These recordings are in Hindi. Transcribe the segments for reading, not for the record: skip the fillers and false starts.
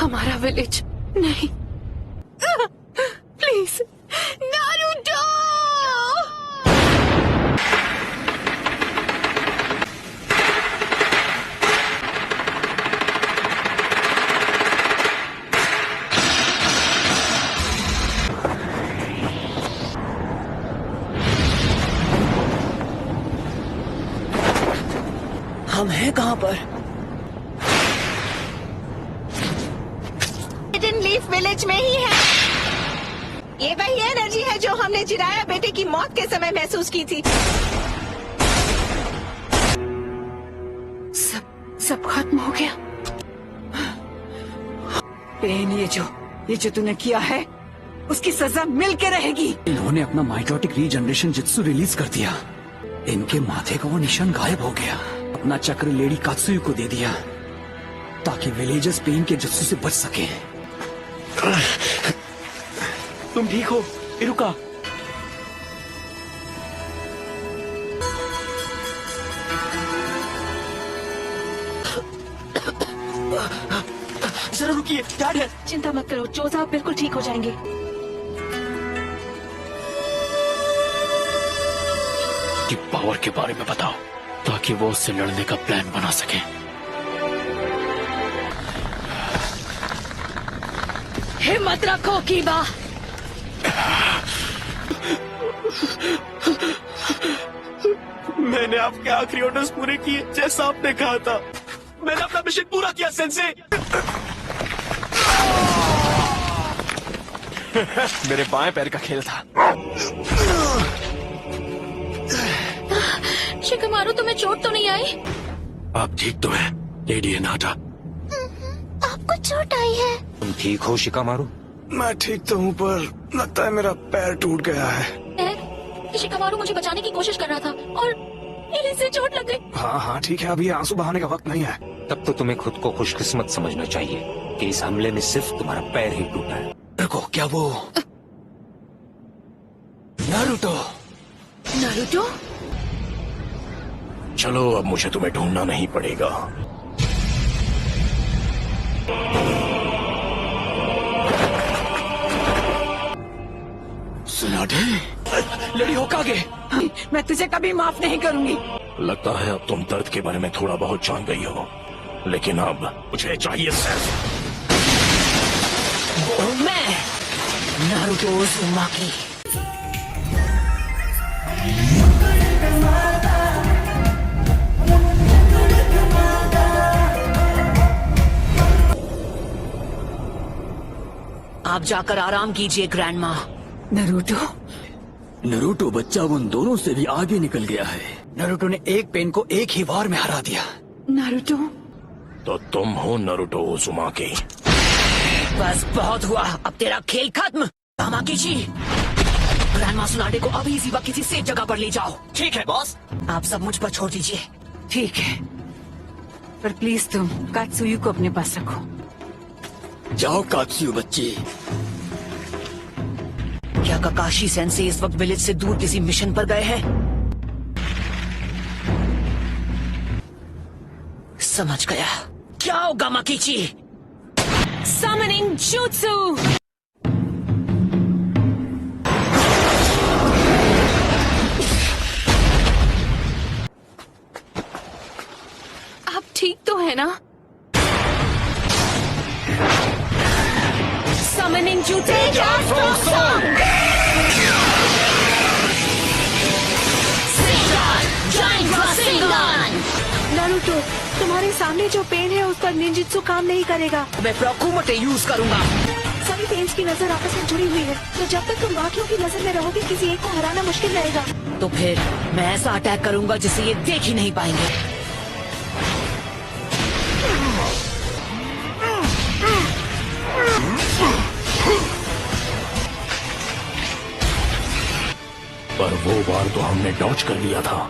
हमारा विलेज नहीं। Please Naruto. हम हैं कहाँ पर? हिडन लीफ विलेज में ही है। ये वही एनर्जी है जो हमने जिराया बेटे की मौत के समय महसूस की थी। सब खत्म हो गया। पेन, ये जो तूने किया है उसकी सजा मिल के रहेगी। इन्होंने अपना माइटोटिक रीजनरेशन जित्सु रिलीज कर दिया। इनके माथे का वो निशान गायब हो गया। अपना चक्र लेडी कात्सुयु को दे दिया ताकि विलेजर्स पेन के जित्सु से बच सके। तुम ठीक हो इरुका? जरा रुकिए, डैड है। चिंता मत करो, जो साहब बिल्कुल ठीक हो जाएंगे। कि पावर के बारे में बताओ ताकि वो उससे लड़ने का प्लान बना सके। हिम्मत रखो कीबा। मैंने आपके आखिरी ऑर्डर्स पूरे किए जैसा आपने कहा था। मैंने अपना मिशन पूरा किया सेंसे। मेरे बाएं पैर का खेल था। शिकमारू, तुम्हें चोट तो नहीं आई? आप ठीक तो हैं लेडी एनाटा? आपको चोट आई है? तुम ठीक हो शिकामारू? मैं ठीक तो हूँ पर लगता है मेरा पैर टूट गया है। शिकमारू मुझे बचाने की कोशिश कर रहा था और इसे चोट लग गई। हाँ ठीक है, अभी आंसू बहाने का वक्त नहीं है। तब तो तुम्हें खुद को खुशकिस्मत समझना चाहिए कि इस हमले में सिर्फ तुम्हारा पैर ही टूटा है। रुको, क्या वो नारुतो? नारुतो? चलो अब मुझे तुम्हें ढूंढना नहीं पड़ेगा। सुनाटे लेडी होकागे, मैं तुझे कभी माफ नहीं करूंगी। लगता है अब तुम दर्द के बारे में थोड़ा बहुत जान गई हो, लेकिन अब मुझे चाहिए सिर्फ मैं नारुतो उज़ुमाकी। आप जाकर आराम कीजिए ग्रैंडमा। नरूटो बच्चा उन दोनों से भी आगे निकल गया है। नरूटो ने एक पेन को एक ही वार में हरा दिया। नारुतो, तो तुम हो नारुतो उज़ुमाकी। बस बहुत हुआ, अब तेरा खेल खत्म। तामाकीची, ग्रैंडमा सुनाडे को अभी इसी वक्त किसी सेफ जगह पर ले जाओ। ठीक है बॉस। आप सब मुझ पर छोड़ दीजिए। ठीक है, पर प्लीज तुम कात्सुयु को अपने पास रखो। जाओ कात्सुयु बच्ची। क्या काकाशी सेंसे इस वक्त विलेज से दूर किसी मिशन पर गए हैं? समझ गया। क्या होगा माकीची? Summoning Jutsu! आप ठीक तो है ना? Summoning Jutsu! नारुतो, तुम्हारे सामने जो पेन है उस पर निंजित्सु काम नहीं करेगा। मैं प्रोकुमोटे यूज करूंगा। सभी पेन्स की नजर आपस में जुड़ी हुई है, तो जब तक तुम बाकियों की नजर में रहोगे किसी एक को हराना मुश्किल रहेगा। तो फिर मैं ऐसा अटैक करूंगा जिसे ये देख ही नहीं पाएंगे। पर वो बार तो हमने डॉज कर लिया था।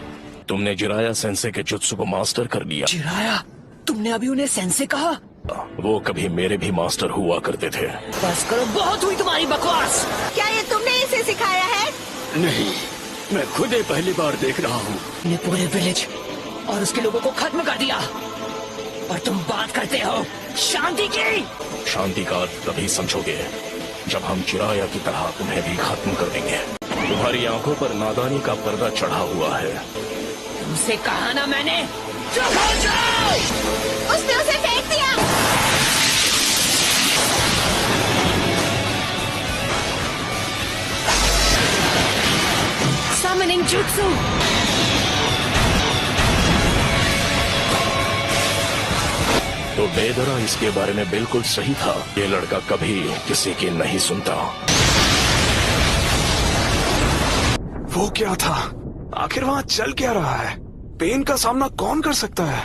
तुमने जिराया सेंसे के जुत्सु को मास्टर कर लिया। जिराया? तुमने अभी उन्हें सेंसे कहा? वो कभी मेरे भी मास्टर हुआ करते थे। बस करो, बहुत हुई तुम्हारी बकवास। क्या ये तुमने इसे सिखाया है? नहीं, मैं खुद ही पहली बार देख रहा हूँ। ने पूरे विलेज और उसके लोगों को खत्म कर दिया। और तुम बात करते हो शांति की। शांति का अर्थ तभी समझोगे जब हम चिराया की तरह तुम्हें भी खत्म कर देंगे। तुम्हारी आंखों पर नादानी का पर्दा चढ़ा हुआ है। तुमसे कहा ना मैंने, चुप हो जाओ। उसने उसे फेंक दिया। Summoning Jutsu। तो बेदरा इसके बारे में बिल्कुल सही था। ये लड़का कभी किसी की नहीं सुनता। वो क्या था? आखिर वहाँ चल क्या रहा है? पेन का सामना कौन कर सकता है?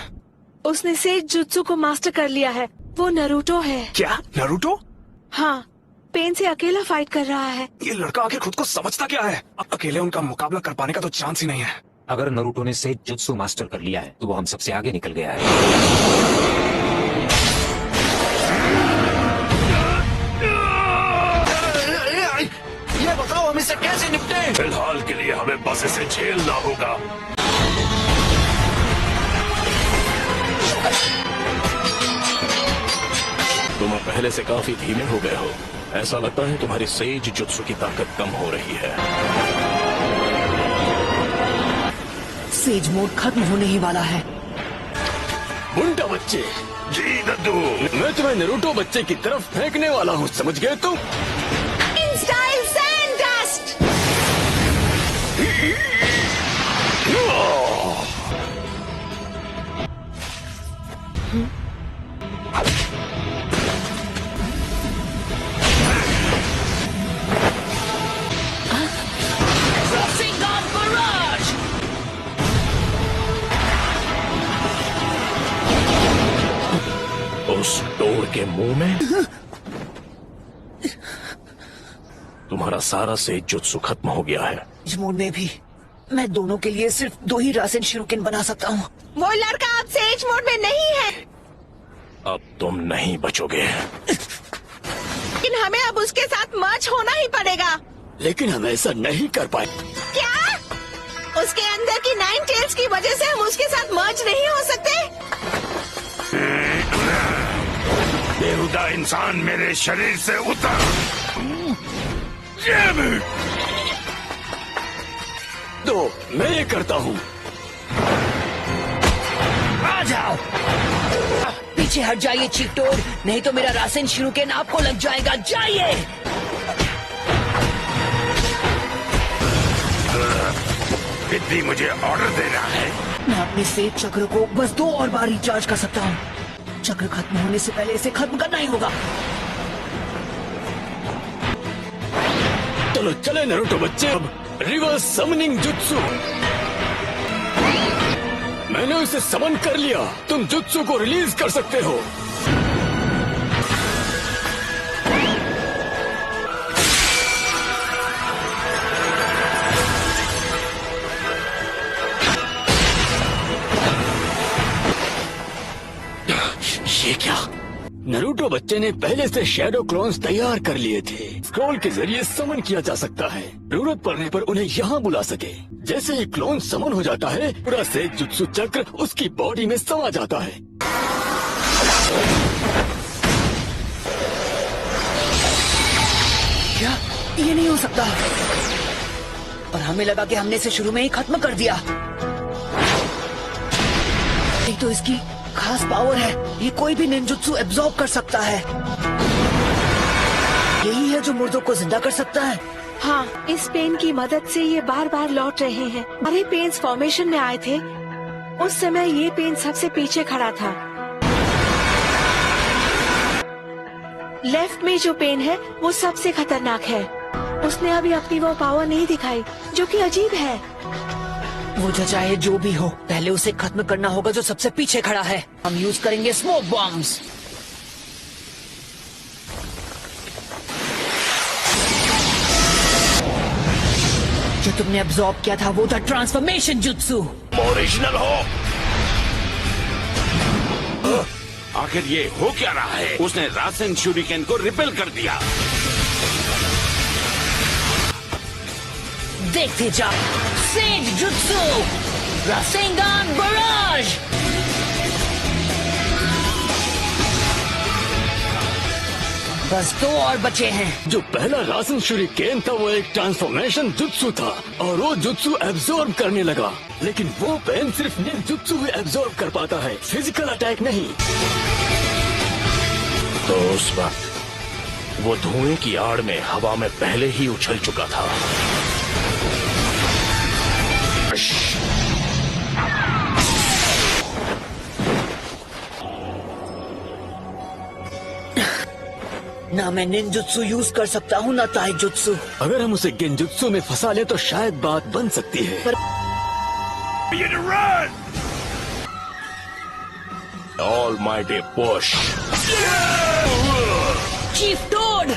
उसने सेज जुत्सु को मास्टर कर लिया है। वो नरूटो है। क्या नारुतो? हाँ, पेन से अकेला फाइट कर रहा है। ये लड़का आखिर खुद को समझता क्या है? अकेले उनका मुकाबला कर पाने का तो चांस ही नहीं है। अगर नरूटो ने सेज जुत्सु मास्टर कर लिया है तो वो हम सबसे आगे निकल गया है। ये बताओ हम इससे कैसे निपटे? फिलहाल के लिए हमें बस इसे झेलना होगा। तुम पहले से काफी धीमे हो गए हो। ऐसा लगता है तुम्हारी सेज जुत्सु की ताकत कम हो रही है। सेज मोड खत्म होने ही वाला है। मुंडा बच्चे। जी दद्दू। मैं तुम्हें नारुतो बच्चे की तरफ फेंकने वाला हूँ, समझ गए तुम? In style sand dust. Rasengan Barrage। उस डोर के मुंह में तुम्हारा सारा सेज जुत्सु खत्म हो गया है। इस मोड में भी मैं दोनों के लिए सिर्फ 2 ही रासेन शिरुकेन बना सकता हूँ। वो लड़का अब सेज मोड में नहीं है। अब तुम नहीं बचोगे। लेकिन हमें अब उसके साथ मर्ज होना ही पड़ेगा। लेकिन हम ऐसा नहीं कर पाए। क्या? उसके अंदर की 9 टेल्स की वजह से हम उसके साथ मर्ज नहीं हो सकते? बेहुदा इंसान मेरे शरीर से उतर। तो मैं ये करता हूँ। आ जाओ, पीछे हट जाइए चीटोड, नहीं तो मेरा रासेन शिरुकेन आपको लग जाएगा। जाइए। विद्धि मुझे ऑर्डर देना है। मैं अपने सेज चक्र को बस 2 और बार रिचार्ज कर सकता हूँ। चक्र खत्म होने से पहले इसे खत्म करना ही होगा। चलो चले नारुतो बच्चे। अब रिवर्स समनिंग जुत्सु। मैंने उसे समन कर लिया। तुम जुत्सु को रिलीज कर सकते हो। ये क्या? नारुतो बच्चे ने पहले से शैडो क्लोन्स तैयार कर लिए थे। स्क्रॉल के जरिए समन किया जा सकता है। जरूरत पड़ने पर उन्हें यहाँ बुला सके। जैसे ही क्लोन समन हो जाता है, पूरा सेज जुत्सु चक्र उसकी बॉडी में समा जाता है। क्या? ये नहीं हो सकता। और हमें लगा कि हमने इसे शुरू में ही खत्म कर दिया। एक तो इसकी खास पावर है, ये कोई भी निंजुत्सु एब्जॉर्ब कर सकता है। यही है जो मुर्दों को जिंदा कर सकता है। हाँ, इस पेन की मदद से ये बार बार लौट रहे हैं। हमारे पेन्स फॉर्मेशन में आए थे, उस समय ये पेन सबसे पीछे खड़ा था। लेफ्ट में जो पेन है वो सबसे खतरनाक है। उसने अभी अपनी वो पावर नहीं दिखाई, जो कि अजीब है। वो जो चाहे जो भी हो, पहले उसे खत्म करना होगा जो सबसे पीछे खड़ा है। हम यूज करेंगे स्मोक बॉम्ब्स। जो तुमने अब्सॉर्ब किया था वो था ट्रांसफॉर्मेशन जुत्सु। ओरिजिनल हो। आखिर ये हो क्या रहा है? उसने रासेन शूरिकेन को रिपेल कर दिया। देखते जाओ, सेज जुत्सु, रासेंगान बराज। बस 2 और बचे हैं। जो पहला रासन शूरिकेन था वो एक ट्रांसफॉर्मेशन जुत्सु था और वो जुत्सु एब्जॉर्ब करने लगा, लेकिन वो पेन सिर्फ निंजुत्सु ही एब्जॉर्ब कर पाता है, फिजिकल अटैक नहीं। तो उस वक्त वो धुएं की आड़ में हवा में पहले ही उछल चुका था। ना मैं निंजुत्सु यूज कर सकता हूँ ना ताइजुत्सु। अगर हम उसे गेंजुत्सु में फंसा ले तो शायद बात बन सकती है। Almighty push. Chief toad